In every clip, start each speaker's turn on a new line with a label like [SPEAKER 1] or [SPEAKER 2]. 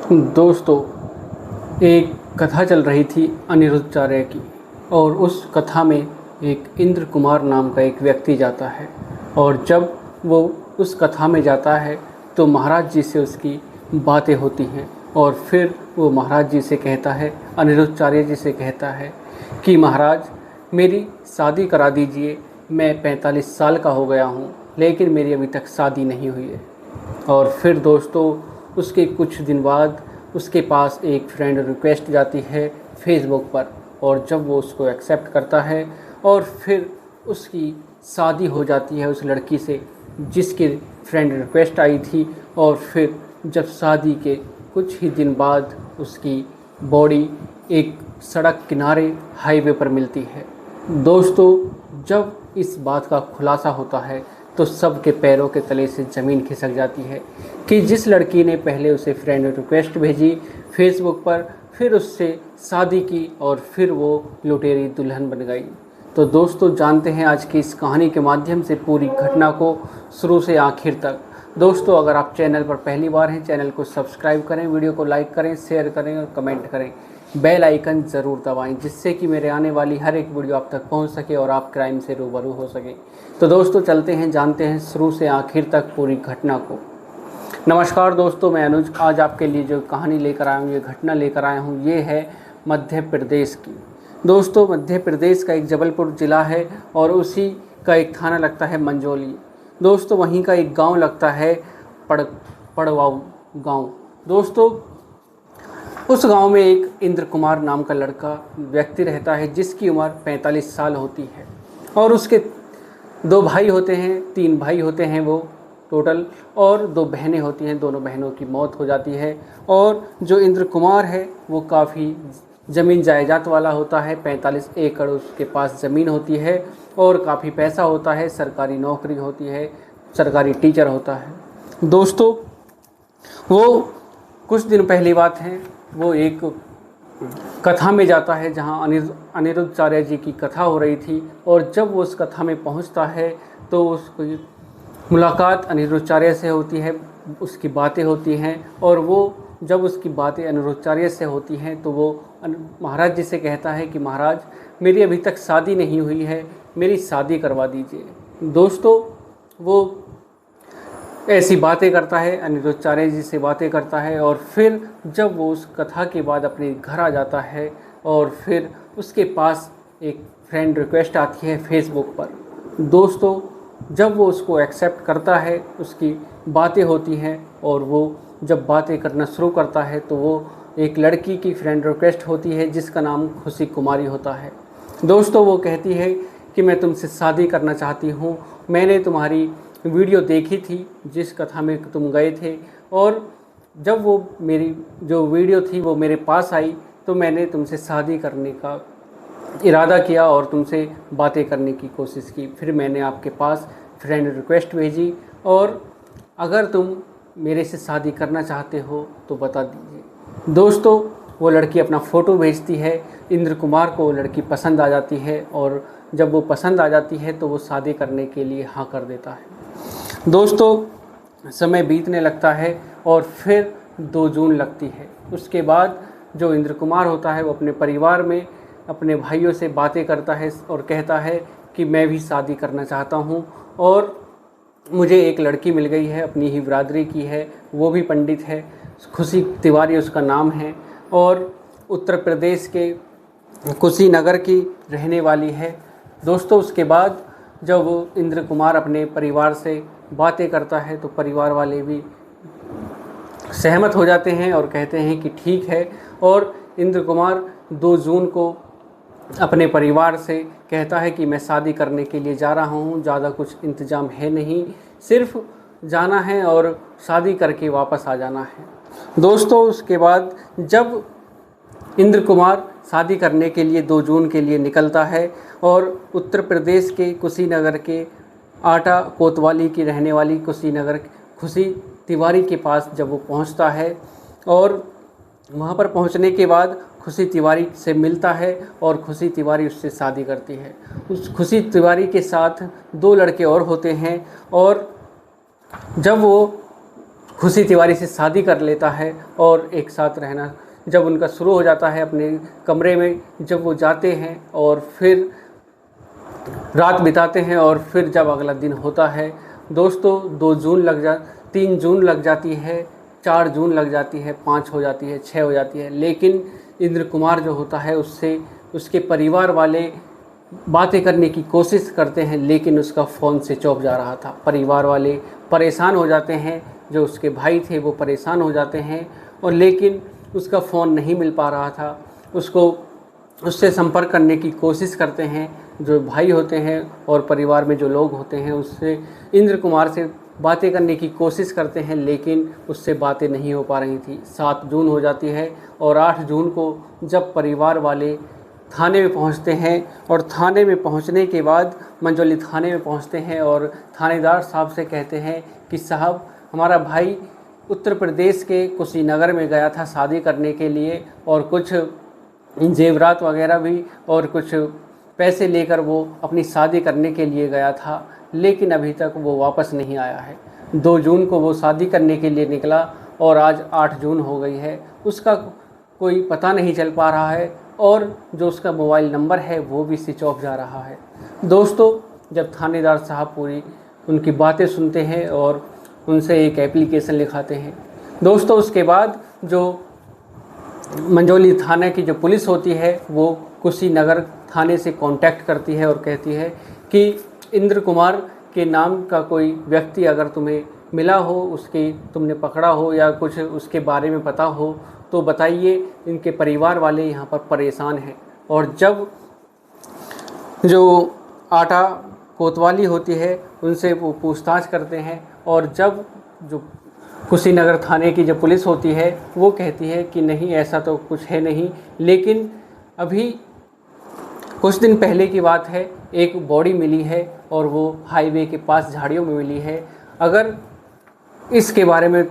[SPEAKER 1] दोस्तों, एक कथा चल रही थी अनिरुद्धाचार्य की। और उस कथा में एक इंद्र कुमार नाम का एक व्यक्ति जाता है। और जब वो उस कथा में जाता है तो महाराज जी से उसकी बातें होती हैं। और फिर वो महाराज जी से कहता है, अनिरुद्धाचार्य जी से कहता है कि महाराज, मेरी शादी करा दीजिए। मैं 45 साल का हो गया हूँ, लेकिन मेरी अभी तक शादी नहीं हुई है। और फिर दोस्तों, उसके कुछ दिन बाद उसके पास एक फ्रेंड रिक्वेस्ट जाती है फेसबुक पर। और जब वो उसको एक्सेप्ट करता है और फिर उसकी शादी हो जाती है उस लड़की से जिसकी फ्रेंड रिक्वेस्ट आई थी। और फिर जब शादी के कुछ ही दिन बाद उसकी बॉडी एक सड़क किनारे हाईवे पर मिलती है। दोस्तों, जब इस बात का खुलासा होता है तो सबके पैरों के तले से ज़मीन खिसक जाती है कि जिस लड़की ने पहले उसे फ्रेंड रिक्वेस्ट भेजी फेसबुक पर, फिर उससे शादी की और फिर वो लुटेरी दुल्हन बन गई। तो दोस्तों, जानते हैं आज की इस कहानी के माध्यम से पूरी घटना को शुरू से आखिर तक। दोस्तों, अगर आप चैनल पर पहली बार हैं, चैनल को सब्सक्राइब करें, वीडियो को लाइक करें, शेयर करें और कमेंट करें। बेल आइकन ज़रूर दबाएं जिससे कि मेरे आने वाली हर एक वीडियो आप तक पहुंच सके और आप क्राइम से रूबरू हो सके। तो दोस्तों, चलते हैं, जानते हैं शुरू से आखिर तक पूरी घटना को। नमस्कार दोस्तों, मैं अनुज। आज आपके लिए जो कहानी लेकर आया हूँ, ये घटना लेकर आया हूँ, ये है मध्य प्रदेश की। दोस्तों, मध्य प्रदेश का एक जबलपुर ज़िला है और उसी का एक थाना लगता है मंझौली। दोस्तों, वहीं का एक गांव लगता है पड़वाऊ गांव। दोस्तों, उस गांव में एक इंद्र कुमार नाम का लड़का व्यक्ति रहता है जिसकी उम्र 45 साल होती है। और उसके 2 भाई होते हैं, 3 भाई होते हैं वो टोटल, और 2 बहनें होती हैं। दोनों बहनों की मौत हो जाती है। और जो इंद्र कुमार है वो काफ़ी ज़मीन जायदाद वाला होता है। 45 एकड़ उसके पास ज़मीन होती है और काफ़ी पैसा होता है। सरकारी नौकरी होती है, सरकारी टीचर होता है। दोस्तों, वो कुछ दिन पहली बात है, वो एक कथा में जाता है जहाँ अनिरुद्धाचार्य जी की कथा हो रही थी। और जब वो उस कथा में पहुँचता है तो उसकी मुलाकात अनिरुद्धाचार्य से होती है, उसकी बातें होती हैं। और वो जब उसकी बातें अनिरुद्धाचार्य से होती हैं तो वो महाराज जी से कहता है कि महाराज, मेरी अभी तक शादी नहीं हुई है, मेरी शादी करवा दीजिए। दोस्तों, वो ऐसी बातें करता है, अनिरुद्धाचार्य जी से बातें करता है। और फिर जब वो उस कथा के बाद अपने घर आ जाता है और फिर उसके पास एक फ्रेंड रिक्वेस्ट आती है फेसबुक पर। दोस्तों, जब वो उसको एक्सेप्ट करता है, उसकी बातें होती हैं। और वो जब बातें करना शुरू करता है तो वो एक लड़की की फ्रेंड रिक्वेस्ट होती है जिसका नाम खुशी कुमारी होता है। दोस्तों, वो कहती है कि मैं तुमसे शादी करना चाहती हूँ। मैंने तुम्हारी वीडियो देखी थी जिस कथा में तुम गए थे, और जब वो मेरी जो वीडियो थी वो मेरे पास आई तो मैंने तुमसे शादी करने का इरादा किया और तुमसे बातें करने की कोशिश की। फिर मैंने आपके पास फ्रेंड रिक्वेस्ट भेजी और अगर तुम मेरे से शादी करना चाहते हो तो बता दीजिए। दोस्तों, वो लड़की अपना फ़ोटो भेजती है। इंद्र कुमार को वो लड़की पसंद आ जाती है और जब वो पसंद आ जाती है तो वो शादी करने के लिए हाँ कर देता है। दोस्तों, समय बीतने लगता है और फिर 2 जून लगती है। उसके बाद जो इंद्र कुमार होता है वो अपने परिवार में अपने भाइयों से बातें करता है और कहता है कि मैं भी शादी करना चाहता हूँ और मुझे एक लड़की मिल गई है, अपनी ही बिरादरी की है, वो भी पंडित है, खुशी तिवारी उसका नाम है और उत्तर प्रदेश के कुशीनगर की रहने वाली है। दोस्तों, उसके बाद जब वो इंद्र कुमार अपने परिवार से बातें करता है तो परिवार वाले भी सहमत हो जाते हैं और कहते हैं कि ठीक है। और इंद्र कुमार 2 जून को अपने परिवार से कहता है कि मैं शादी करने के लिए जा रहा हूँ, ज़्यादा कुछ इंतज़ाम है नहीं, सिर्फ जाना है और शादी करके वापस आ जाना है। दोस्तों, उसके बाद जब इंद्र कुमार शादी करने के लिए 2 जून के लिए निकलता है और उत्तर प्रदेश के कुशीनगर के आटा कोतवाली की रहने वाली कुशीनगर खुशी तिवारी के पास जब वो पहुंचता है और वहां पर पहुंचने के बाद खुशी तिवारी से मिलता है और खुशी तिवारी उससे शादी करती है। उस खुशी तिवारी के साथ 2 लड़के और होते हैं और जब वो खुशी तिवारी से शादी कर लेता है और एक साथ रहना जब उनका शुरू हो जाता है अपने कमरे में, जब वो जाते हैं और फिर रात बिताते हैं और फिर जब अगला दिन होता है दोस्तों 3 जून लग जाती है, 4 जून लग जाती है, 5 हो जाती है, 6 हो जाती है, लेकिन इंद्र कुमार जो होता है उससे उसके परिवार वाले बातें करने की कोशिश करते हैं, लेकिन उसका फ़ोन स्विच ऑफ जा रहा था। परिवार वाले परेशान हो जाते हैं, जो उसके भाई थे वो परेशान हो जाते हैं, और लेकिन उसका फ़ोन नहीं मिल पा रहा था। उससे संपर्क करने की कोशिश करते हैं जो भाई होते हैं और परिवार में जो लोग होते हैं, उससे इंद्र कुमार से बातें करने की कोशिश करते हैं, लेकिन उससे बातें नहीं हो पा रही थी। 7 जून हो जाती है और 8 जून को जब परिवार वाले थाने में पहुंचते हैं और थाने में पहुंचने के बाद मंझौली थाने में पहुंचते हैं और थानेदार साहब से कहते हैं कि साहब, हमारा भाई उत्तर प्रदेश के कुशीनगर में गया था शादी करने के लिए, और कुछ जेवरात वगैरह भी और कुछ पैसे लेकर वो अपनी शादी करने के लिए गया था, लेकिन अभी तक वो वापस नहीं आया है। 2 जून को वो शादी करने के लिए निकला और आज 8 जून हो गई है, उसका कोई पता नहीं चल पा रहा है, और जो उसका मोबाइल नंबर है वो भी स्विच ऑफ जा रहा है। दोस्तों, जब थानेदार साहब पूरी उनकी बातें सुनते हैं और उनसे एक एप्लीकेशन लिखाते हैं दोस्तों, उसके बाद जो मंझौली थाने की जो पुलिस होती है वो कुशीनगर थाने से कांटेक्ट करती है और कहती है कि इंद्र कुमार के नाम का कोई व्यक्ति अगर तुम्हें मिला हो, उसके तुमने पकड़ा हो या कुछ उसके बारे में पता हो तो बताइए, इनके परिवार वाले यहाँ पर परेशान हैं। और जब जो आटा कोतवाली होती है उनसे वो पूछताछ करते हैं, और जब जो कुशीनगर थाने की जो पुलिस होती है वो कहती है कि नहीं, ऐसा तो कुछ है नहीं, लेकिन अभी कुछ दिन पहले की बात है, एक बॉडी मिली है और वो हाईवे के पास झाड़ियों में मिली है। अगर इसके बारे में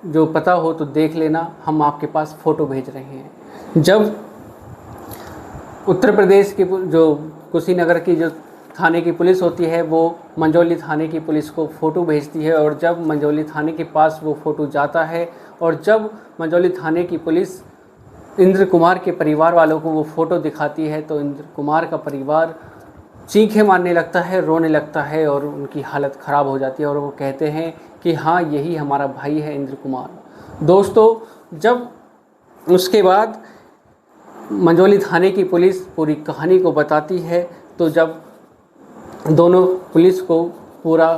[SPEAKER 1] जो पता हो तो देख लेना, हम आपके पास फ़ोटो भेज रहे हैं। जब उत्तर प्रदेश की जो कुशीनगर की जो थाने की पुलिस होती है वो मंझौली थाने की पुलिस को फ़ोटो भेजती है, और जब मंझौली थाने के पास वो फ़ोटो जाता है और जब मंझौली थाने की पुलिस इंद्र कुमार के परिवार वालों को वो फ़ोटो दिखाती है तो इंद्र कुमार का परिवार चीखें मारने लगता है, रोने लगता है, और उनकी हालत ख़राब हो जाती है और वो कहते हैं कि हाँ, यही हमारा भाई है इंद्र कुमार। दोस्तों, जब उसके बाद मंझौली थाने की पुलिस पूरी कहानी को बताती है तो जब दोनों पुलिस को पूरा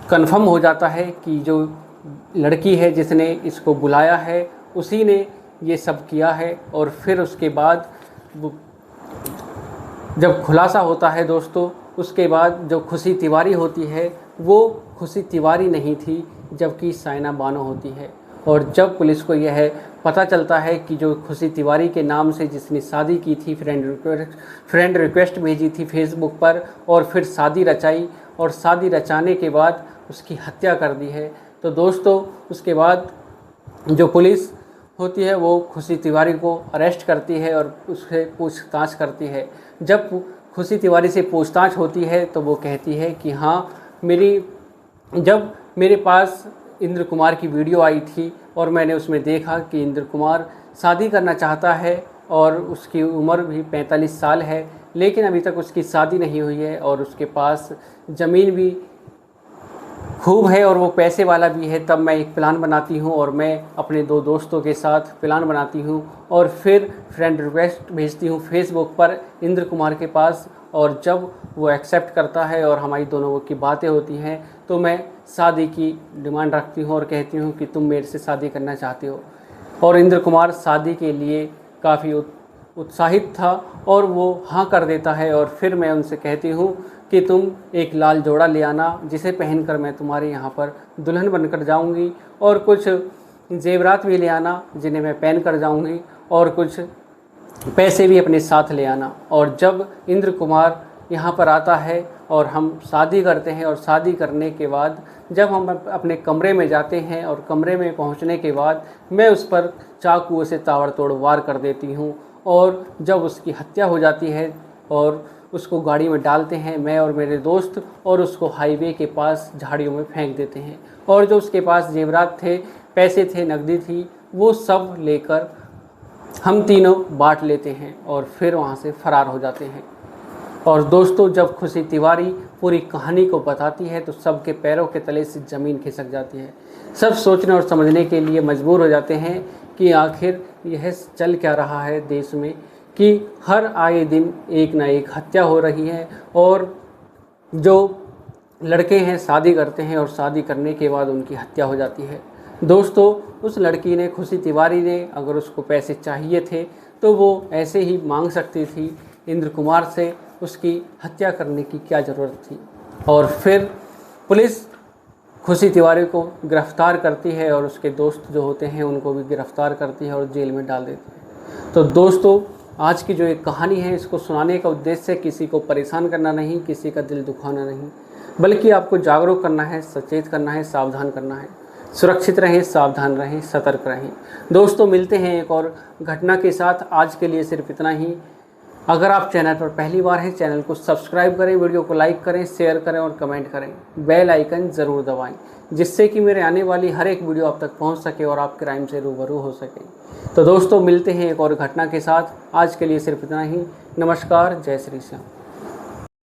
[SPEAKER 1] कंफर्म हो जाता है कि जो लड़की है जिसने इसको बुलाया है उसी ने ये सब किया है, और फिर उसके बाद जब खुलासा होता है दोस्तों, उसके बाद जो खुशी तिवारी होती है वो खुशी तिवारी नहीं थी, जबकि साइना बानो होती है। और जब पुलिस को यह पता चलता है कि जो खुशी तिवारी के नाम से जिसने शादी की थी, फ्रेंड रिक्वेस्ट भेजी थी फेसबुक पर और फिर शादी रचाई और शादी रचाने के बाद उसकी हत्या कर दी है, तो दोस्तों उसके बाद जो पुलिस होती है वो खुशी तिवारी को अरेस्ट करती है और उससे पूछताछ करती है। जब खुशी तिवारी से पूछताछ होती है तो वो कहती है कि हाँ, जब मेरे पास इंद्र कुमार की वीडियो आई थी और मैंने उसमें देखा कि इंद्र कुमार शादी करना चाहता है और उसकी उम्र भी 45 साल है, लेकिन अभी तक उसकी शादी नहीं हुई है और उसके पास ज़मीन भी खूब है और वो पैसे वाला भी है, तब मैं एक प्लान बनाती हूँ और मैं अपने 2 दोस्तों के साथ प्लान बनाती हूँ और फिर फ्रेंड रिक्वेस्ट भेजती हूँ फेसबुक पर इंद्र कुमार के पास, और जब वो एक्सेप्ट करता है और हमारी दोनों की बातें होती हैं तो मैं शादी की डिमांड रखती हूँ और कहती हूँ कि तुम मेरे से शादी करना चाहते हो। और इंद्र कुमार शादी के लिए काफ़ी उत्साहित था और वो हाँ कर देता है, और फिर मैं उनसे कहती हूँ कि तुम एक लाल जोड़ा ले आना जिसे पहनकर मैं तुम्हारे यहाँ पर दुल्हन बनकर जाऊँगी, और कुछ जेवरात भी ले आना जिन्हें मैं पहन कर जाऊँगी, और कुछ पैसे भी अपने साथ ले आना। और जब इंद्र कुमार यहाँ पर आता है और हम शादी करते हैं, और शादी करने के बाद जब हम अपने कमरे में जाते हैं और कमरे में पहुँचने के बाद मैं उस पर चाकू से ताबड़तोड़ वार कर देती हूँ, और जब उसकी हत्या हो जाती है और उसको गाड़ी में डालते हैं मैं और मेरे दोस्त, और उसको हाईवे के पास झाड़ियों में फेंक देते हैं। और जो उसके पास जेवरात थे, पैसे थे, नकदी थी, वो सब लेकर हम तीनों बांट लेते हैं और फिर वहाँ से फरार हो जाते हैं। और दोस्तों, जब खुशी तिवारी पूरी कहानी को बताती है तो सबके पैरों के तले से ज़मीन खिसक जाती है। सब सोचने और समझने के लिए मजबूर हो जाते हैं कि आखिर यह चल क्या रहा है देश में, कि हर आए दिन एक ना एक हत्या हो रही है और जो लड़के हैं शादी करते हैं और शादी करने के बाद उनकी हत्या हो जाती है। दोस्तों, उस लड़की ने, खुशी तिवारी ने, अगर उसको पैसे चाहिए थे तो वो ऐसे ही मांग सकती थी इंद्र कुमार से, उसकी हत्या करने की क्या ज़रूरत थी। और फिर पुलिस खुशी तिवारी को गिरफ्तार करती है और उसके दोस्त जो होते हैं उनको भी गिरफ्तार करती है और जेल में डाल देती है। तो दोस्तों, आज की जो एक कहानी है, इसको सुनाने का उद्देश्य किसी को परेशान करना नहीं, किसी का दिल दुखाना नहीं, बल्कि आपको जागरूक करना है, सचेत करना है, सावधान करना है। सुरक्षित रहें, सावधान रहें, सतर्क रहें। दोस्तों, मिलते हैं एक और घटना के साथ। आज के लिए सिर्फ इतना ही। अगर आप चैनल पर पहली बार हैं, चैनल को सब्सक्राइब करें, वीडियो को लाइक करें, शेयर करें और कमेंट करें। बेल आइकन ज़रूर दबाएं, जिससे कि मेरे आने वाली हर एक वीडियो आप तक पहुंच सके और आप क्राइम से रूबरू हो सके। तो दोस्तों, मिलते हैं एक और घटना के साथ। आज के लिए सिर्फ इतना ही। नमस्कार, जय श्री श्याम।